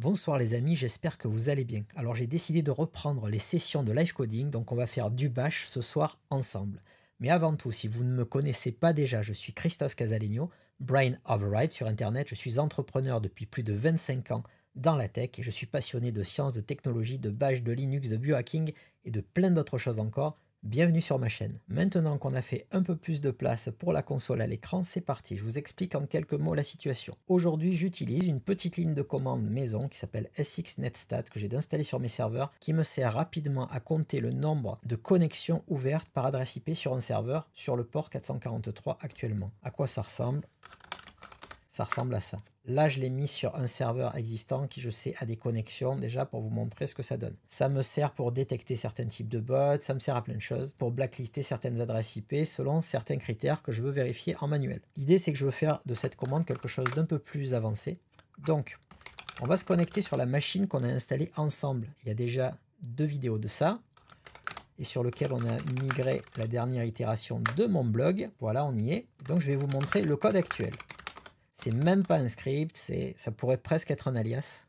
Bonsoir les amis, j'espère que vous allez bien. Alors j'ai décidé de reprendre les sessions de live coding, donc on va faire du bash ce soir ensemble. Mais avant tout, si vous ne me connaissez pas déjà, je suis Christophe Casalegno, Brain Override sur internet, je suis entrepreneur depuis plus de 25 ans dans la tech et je suis passionné de sciences, de technologie, de bash, de Linux, de biohacking et de plein d'autres choses encore. Bienvenue sur ma chaîne. Maintenant qu'on a fait un peu plus de place pour la console à l'écran, c'est parti, je vous explique en quelques mots la situation. Aujourd'hui, j'utilise une petite ligne de commande maison qui s'appelle SXNetStat que j'ai d'installer sur mes serveurs qui me sert rapidement à compter le nombre de connexions ouvertes par adresse IP sur un serveur sur le port 443 actuellement. À quoi ça ressemble? Ça ressemble à ça. Là, je l'ai mis sur un serveur existant qui, je sais, a des connexions déjà pour vous montrer ce que ça donne. Ça me sert pour détecter certains types de bots, ça me sert à plein de choses, pour blacklister certaines adresses IP selon certains critères que je veux vérifier en manuel. L'idée, c'est que je veux faire de cette commande quelque chose d'un peu plus avancé. Donc, on va se connecter sur la machine qu'on a installée ensemble. Il y a déjà 2 vidéos de ça, et sur lequel on a migré la dernière itération de mon blog. Voilà, on y est. Donc, je vais vous montrer le code actuel. C'est même pas un script, ça pourrait presque être un alias.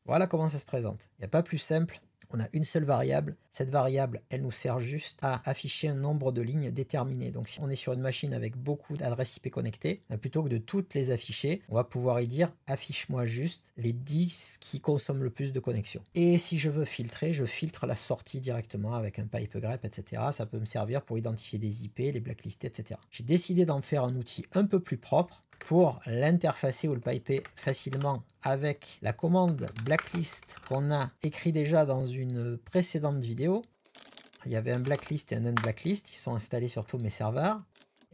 Voilà comment ça se présente. Il n'y a pas plus simple. On a une seule variable. Cette variable, elle nous sert juste à afficher un nombre de lignes déterminé. Donc si on est sur une machine avec beaucoup d'adresses IP connectées, plutôt que de toutes les afficher, on va pouvoir y dire affiche-moi juste les 10 qui consomment le plus de connexion. Et si je veux filtrer, je filtre la sortie directement avec un pipe grep, etc. Ça peut me servir pour identifier des IP, les blacklister, etc. J'ai décidé d'en faire un outil un peu plus propre pour l'interfacer ou le piper facilement avec la commande blacklist qu'on a écrit déjà dans une précédente vidéo. Il y avait un blacklist et un unblacklist, ils sont installés sur tous mes serveurs.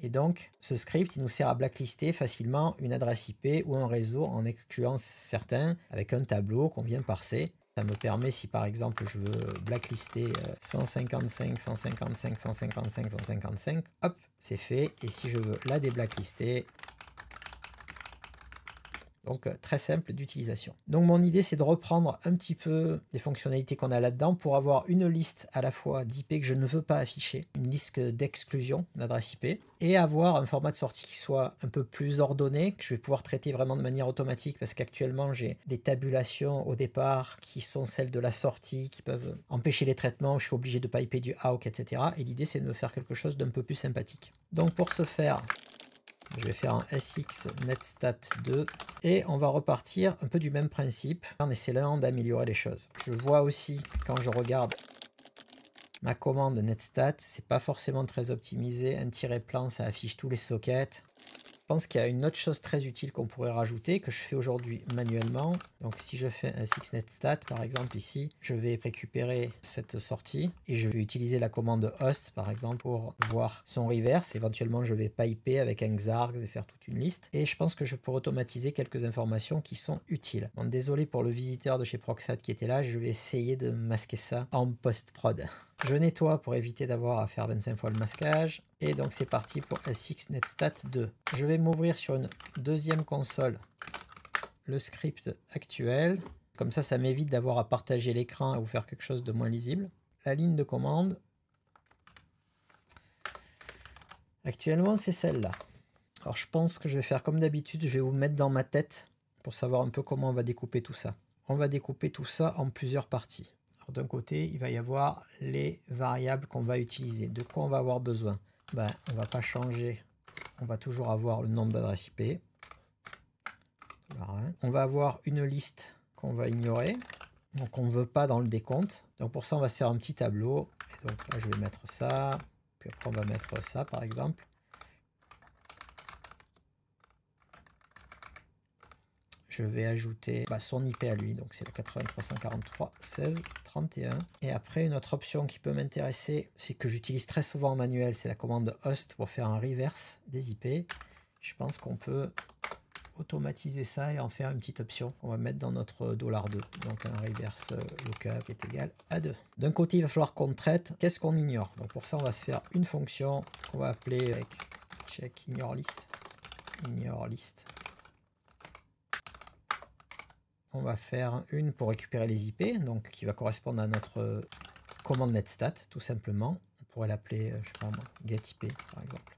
Et donc, ce script, il nous sert à blacklister facilement une adresse IP ou un réseau en excluant certains avec un tableau qu'on vient parser. Ça me permet, si par exemple je veux blacklister 155, 155, 155, 155, hop, c'est fait. Et si je veux la déblacklister, donc très simple d'utilisation. Donc mon idée, c'est de reprendre un petit peu des fonctionnalités qu'on a là-dedans pour avoir une liste à la fois d'IP que je ne veux pas afficher, une liste d'exclusion d'adresse IP, et avoir un format de sortie qui soit un peu plus ordonné, que je vais pouvoir traiter vraiment de manière automatique parce qu'actuellement j'ai des tabulations au départ qui sont celles de la sortie, qui peuvent empêcher les traitements, je suis obligé de piper du AUK, etc. Et l'idée, c'est de me faire quelque chose d'un peu plus sympathique. Donc pour ce faire, je vais faire un SXNetStat2 et on va repartir un peu du même principe en essayant d'améliorer les choses. Je vois aussi que quand je regarde ma commande netstat, c'est pas forcément très optimisé. Un tiret plan, ça affiche tous les sockets. Je pense qu'il y a une autre chose très utile qu'on pourrait rajouter, que je fais aujourd'hui manuellement. Donc si je fais un SXNetStat, par exemple ici, je vais récupérer cette sortie et je vais utiliser la commande host, par exemple, pour voir son reverse. Éventuellement, je vais piper avec un xarg et faire toute une liste. Et je pense que je peux automatiser quelques informations qui sont utiles. Bon, désolé pour le visiteur de chez Proxat qui était là, je vais essayer de masquer ça en post-prod. Je nettoie pour éviter d'avoir à faire 25 fois le masquage. Et donc c'est parti pour SXNetStat2. Je vais m'ouvrir sur une deuxième console le script actuel. Comme ça m'évite d'avoir à partager l'écran ou faire quelque chose de moins lisible. La ligne de commande. Actuellement, c'est celle-là. Alors je pense que je vais faire comme d'habitude, je vais vous mettre dans ma tête pour savoir un peu comment on va découper tout ça. On va découper tout ça en plusieurs parties. D'un côté, il va y avoir les variables qu'on va utiliser. De quoi on va avoir besoin? On ne va pas changer. On va toujours avoir le nombre d'adresses IP. On va avoir une liste qu'on va ignorer. Donc on ne veut pas dans le décompte. Donc pour ça, on va se faire un petit tableau. Et donc là, je vais mettre ça. Puis après, on va mettre ça, par exemple. Je vais ajouter son IP à lui, donc c'est le 83.143.16.31. Et après, une autre option qui peut m'intéresser, c'est que j'utilise très souvent en manuel, c'est la commande host pour faire un reverse des IP. Je pense qu'on peut automatiser ça et en faire une petite option qu'on va mettre dans notre $2. Donc un reverse lookup est égal à 2. D'un côté, il va falloir qu'on traite qu'est-ce qu'on ignore. Donc pour ça, on va se faire une fonction qu'on va appeler avec check ignore list. Ignore list. On va faire une pour récupérer les IP, donc qui va correspondre à notre commande netstat, tout simplement. On pourrait l'appeler, je sais pas moi, getIP, par exemple.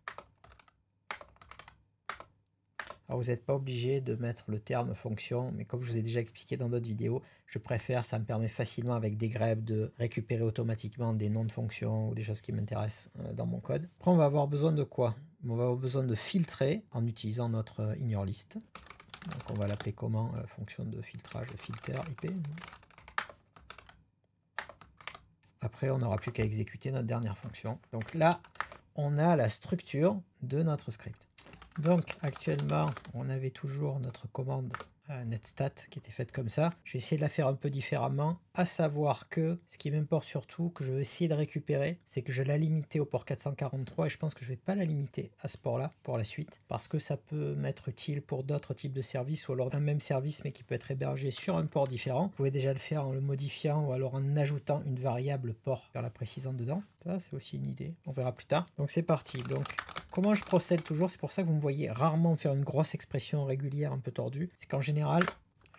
Alors vous n'êtes pas obligé de mettre le terme fonction, mais comme je vous ai déjà expliqué dans d'autres vidéos, je préfère, ça me permet facilement avec des grep de récupérer automatiquement des noms de fonctions ou des choses qui m'intéressent dans mon code. Après on va avoir besoin de quoi? On va avoir besoin de filtrer en utilisant notre ignore list. Donc on va l'appeler comment? Fonction de filtrage, filter IP. Après on n'aura plus qu'à exécuter notre dernière fonction. Donc là on a la structure de notre script. Donc actuellement, on avait toujours notre commande netstat qui était faite comme ça. Je vais essayer de la faire un peu différemment, à savoir que ce qui m'importe surtout, que je vais essayer de récupérer, c'est que je l'ai limité au port 443 et je pense que je ne vais pas la limiter à ce port-là pour la suite, parce que ça peut m'être utile pour d'autres types de services ou alors un même service mais qui peut être hébergé sur un port différent. Vous pouvez déjà le faire en le modifiant ou alors en ajoutant une variable port vers la précisant dedans. Ça, c'est aussi une idée. On verra plus tard. Donc c'est parti. Donc comment je procède toujours, c'est pour ça que vous me voyez rarement faire une grosse expression régulière un peu tordue. C'est qu'en général,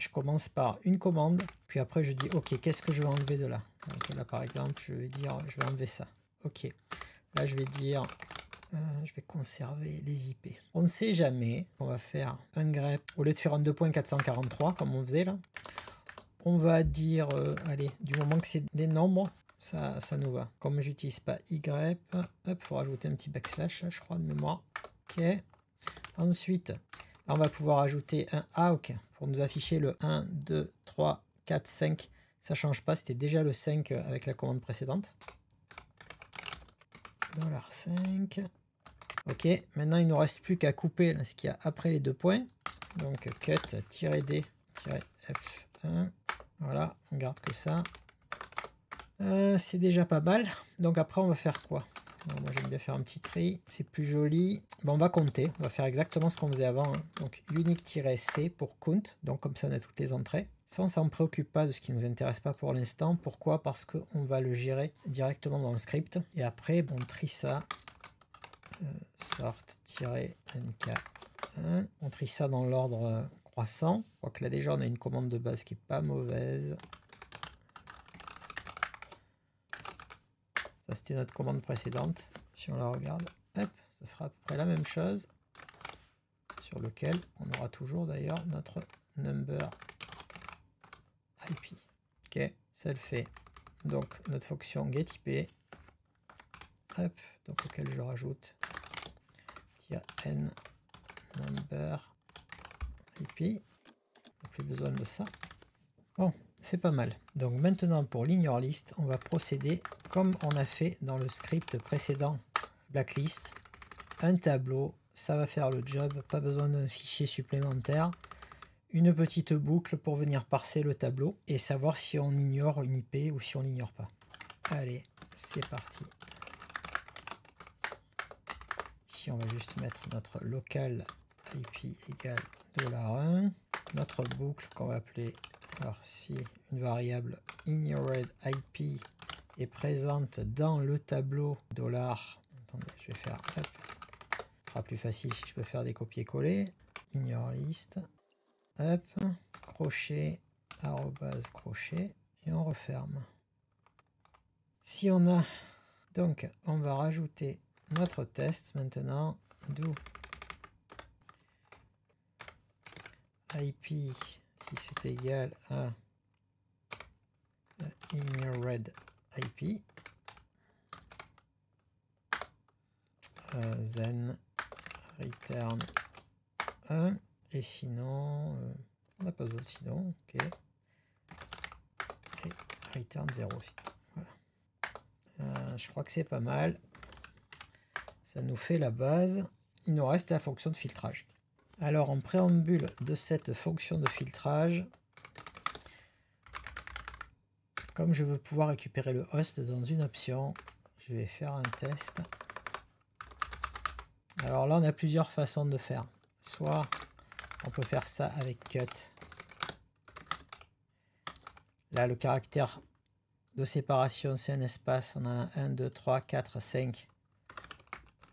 je commence par une commande, puis après je dis ok, qu'est-ce que je vais enlever de là? Donc là par exemple, je vais dire je vais enlever ça. Ok. Là je vais dire je vais conserver les IP. On ne sait jamais. On va faire un grep. Au lieu de faire un 2.443 comme on faisait là, on va dire allez, du moment que c'est des nombres, ça nous va. Comme j'utilise pas y, hop, il faut rajouter un petit backslash, je crois, de mémoire. Ok. Ensuite, là, on va pouvoir ajouter un AUK pour nous afficher le 1, 2, 3, 4, 5. Ça change pas, c'était déjà le 5 avec la commande précédente. $5. Ok, maintenant il ne nous reste plus qu'à couper là, ce qu'il y a après les deux points. Donc cut-d-f1. Voilà, on garde que ça. C'est déjà pas mal. Donc après on va faire quoi? Alors, moi j'aime bien faire un petit tri, c'est plus joli. Bon, on va compter, on va faire exactement ce qu'on faisait avant. Hein. Donc unique-c pour count, donc comme ça on a toutes les entrées. Ça on s'en préoccupe pas de ce qui nous intéresse pas pour l'instant. Pourquoi? Parce qu'on va le gérer directement dans le script. Et après on trie ça. Sort-nk1. On trie ça dans l'ordre croissant. Je crois que là déjà on a une commande de base qui est pas mauvaise. Ça c'était notre commande précédente. Si on la regarde, hop, ça fera à peu près la même chose. Sur lequel on aura toujours d'ailleurs notre number IP. Ok, ça le fait. Donc notre fonction getIP. Hop, donc auquel je rajoute n number IP. Plus besoin de ça. Bon, c'est pas mal. Donc maintenant pour l'ignore list, on va procéder comme on a fait dans le script précédent blacklist. Un tableau, ça va faire le job, pas besoin d'un fichier supplémentaire. Une petite boucle pour venir parser le tableau et savoir si on ignore une IP ou si on l'ignore pas. Allez, c'est parti. Ici, on va juste mettre notre local IP égale $1. Notre boucle qu'on va appeler, alors si une variable ignored IP est présente dans le tableau $, attendez, je vais faire, hop, ce sera plus facile si je peux faire des copier-coller, ignore list, hop, crochet, arrobase crochet, et on referme. Si on a, donc on va rajouter notre test maintenant, do IP si c'est égal à ignored IP, then return 1, et sinon on n'a pas d'autre sinon, ok, et return 0 aussi. Voilà. Je crois que c'est pas mal. Ça nous fait la base. Il nous reste la fonction de filtrage. Alors en préambule de cette fonction de filtrage, comme je veux pouvoir récupérer le host dans une option, je vais faire un test. Alors là on a plusieurs façons de faire. Soit on peut faire ça avec cut. Là le caractère de séparation c'est un espace. On en a 1, 2, 3, 4, 5.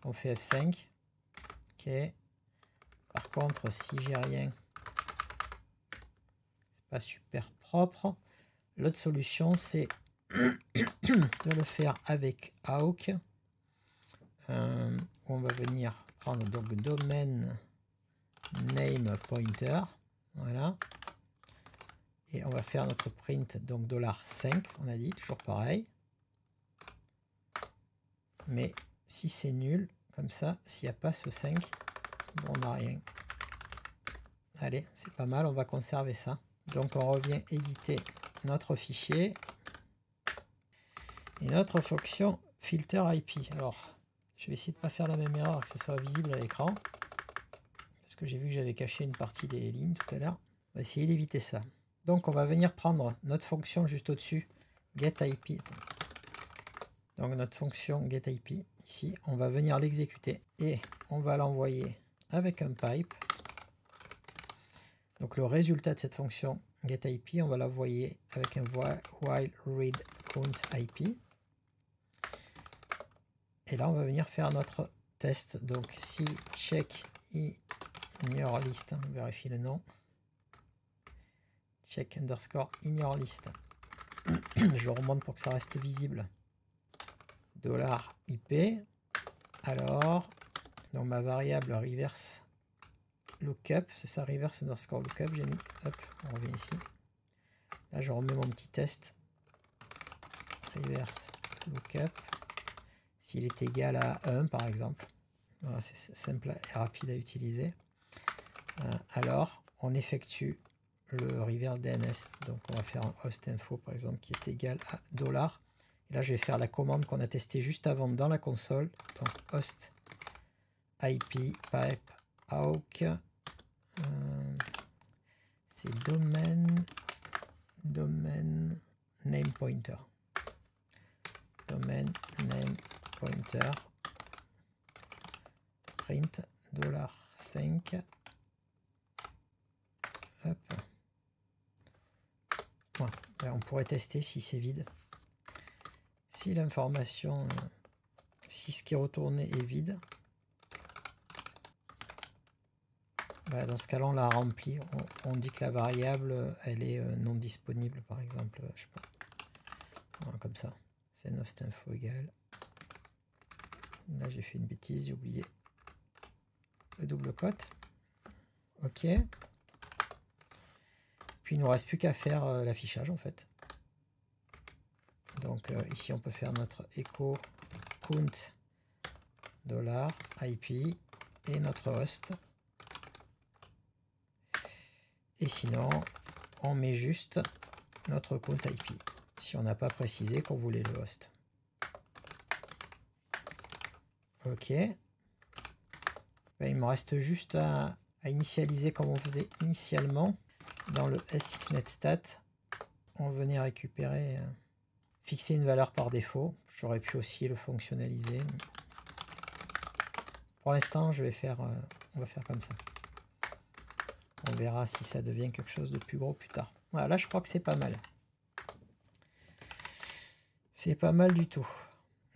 On fait F5. Ok. Par contre, si j'ai rien, c'est pas super propre. L'autre solution, c'est de le faire avec AUK. On va venir prendre donc domaine name pointer. Voilà. Et on va faire notre print, donc $5, on a dit, toujours pareil. Mais si c'est nul, comme ça, s'il n'y a pas ce 5, bon, on n'a rien. Allez, c'est pas mal, on va conserver ça. Donc on revient éditer notre fichier. Et notre fonction filter IP. Alors, je vais essayer de ne pas faire la même erreur, que ce soit visible à l'écran. Parce que j'ai vu que j'avais caché une partie des lignes tout à l'heure. On va essayer d'éviter ça. Donc on va venir prendre notre fonction juste au-dessus, getIP. Donc notre fonction getIP, ici, on va venir l'exécuter et on va l'envoyer avec un pipe. Donc le résultat de cette fonction getIP, on va l'envoyer avec un while read count IP. Et là, on va venir faire notre test. Donc si check in your list, on vérifie le nom. Check underscore in your list. Je remonte pour que ça reste visible. $IP. Alors, dans ma variable reverse lookup, c'est ça, reverse underscore lookup, j'ai mis. Hop, on revient ici. Là, je remets mon petit test. Reverse lookup. S'il est égal à 1, par exemple. Voilà, c'est simple et rapide à utiliser. Alors, on effectue le reverse DNS. Donc, on va faire un host info, par exemple, qui est égal à $. Et là, je vais faire la commande qu'on a testée juste avant dans la console. Donc, host IP pipe awk. C'est domain name pointer. Domain name pointer. Print $5. Hop. Voilà. Là, on pourrait tester si c'est vide. Si l'information, si ce qui est retourné est vide, bah dans ce cas-là, on la remplit. On dit que la variable, elle est non disponible, par exemple. Je sais pas. Voilà, comme ça. C'est host info égal. Là, j'ai fait une bêtise, j'ai oublié le double quote. OK. Puis, il ne nous reste plus qu'à faire l'affichage, en fait. Donc, ici, on peut faire notre echo count $IP et notre host. Et sinon, on met juste notre count IP, si on n'a pas précisé qu'on voulait le host. OK. Ben, il me reste juste à initialiser comme on faisait initialement. Dans le SXNetStat, on venait récupérer, fixer une valeur par défaut. J'aurais pu aussi le fonctionnaliser. Pour l'instant, je vais faire, on va faire comme ça. On verra si ça devient quelque chose de plus gros plus tard. Voilà, là je crois que c'est pas mal. C'est pas mal du tout.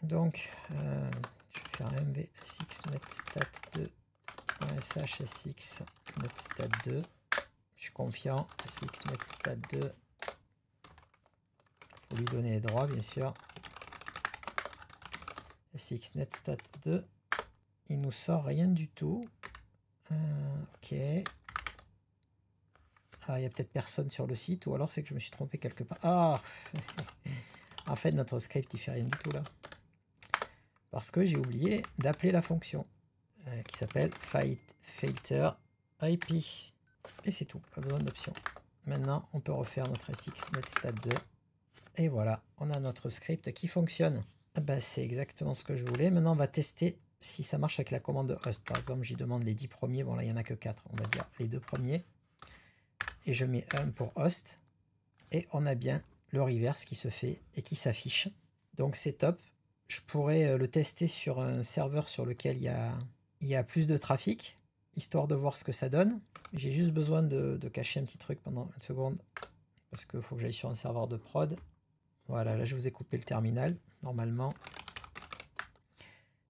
Donc, je vais faire mv sxnetstat2 sxnetstat2. Je suis confiant. sxnetstat2. Faut lui donner les droits, bien sûr. sxnetstat2. Il nous sort rien du tout. Ok. Ah, il n'y a peut-être personne sur le site, ou alors c'est que je me suis trompé quelque part. Ah. En fait, notre script, il fait rien du tout là. Parce que j'ai oublié d'appeler la fonction qui s'appelle filter IP. Et c'est tout, pas besoin d'option. Maintenant, on peut refaire notre sxnetstat2. Et voilà, on a notre script qui fonctionne. Ben, c'est exactement ce que je voulais. Maintenant, on va tester si ça marche avec la commande host. Par exemple, j'y demande les 10 premiers. Bon, là, il n'y en a que 4. On va dire les 2 premiers. Et je mets 1 pour host. Et on a bien le reverse qui se fait et qui s'affiche. Donc, c'est top. Je pourrais le tester sur un serveur sur lequel il y a plus de trafic, histoire de voir ce que ça donne. J'ai juste besoin de cacher un petit truc pendant une seconde. Parce qu'il faut que j'aille sur un serveur de prod. Voilà, là, je vous ai coupé le terminal. Normalement,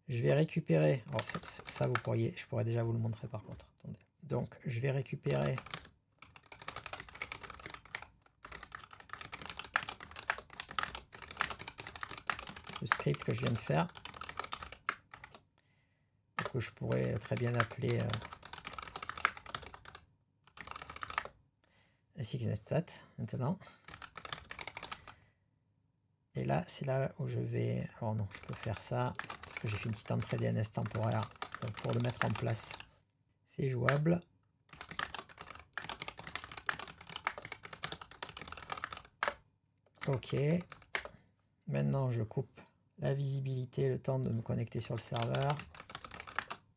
je vais récupérer. Alors, ça vous pourriez, je pourrais déjà vous le montrer par contre. Attendez. Donc, je vais récupérer le script que je viens de faire, que je pourrais très bien appeler SXNetStat maintenant. Et là, c'est là où je vais... Alors non, je peux faire ça, parce que j'ai fait une petite entrée DNS temporaire. Donc pour le mettre en place, c'est jouable. Ok. Maintenant, je coupe la visibilité, le temps de me connecter sur le serveur.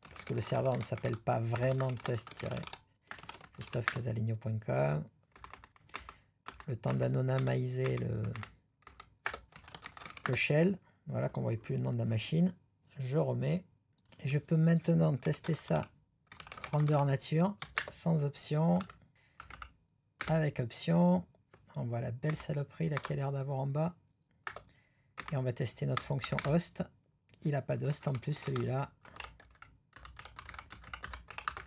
Parce que le serveur ne s'appelle pas vraiment test-christophecasalegno.com. Le temps d'anonymiser le shell. Voilà, qu'on ne voit plus le nom de la machine. Je remets. Et je peux maintenant tester ça grandeur nature, sans option, avec option. On voit la belle saloperie là qu'il a l'air d'avoir en bas. Et on va tester notre fonction host. Il n'a pas d'host en plus celui-là.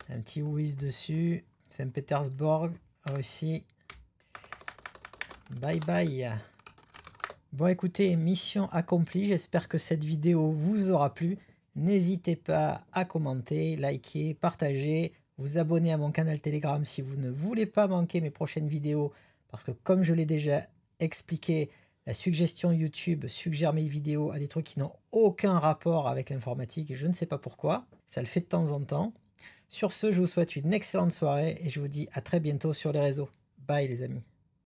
Un petit whiz dessus. Saint-Pétersbourg, Russie. Bye bye. Bon écoutez, mission accomplie. J'espère que cette vidéo vous aura plu. N'hésitez pas à commenter, liker, partager, vous abonner à mon canal Telegram si vous ne voulez pas manquer mes prochaines vidéos. Parce que comme je l'ai déjà expliqué, la suggestion YouTube suggère mes vidéos à des trucs qui n'ont aucun rapport avec l'informatique. Je ne sais pas pourquoi. Ça le fait de temps en temps. Sur ce, je vous souhaite une excellente soirée et je vous dis à très bientôt sur les réseaux. Bye les amis.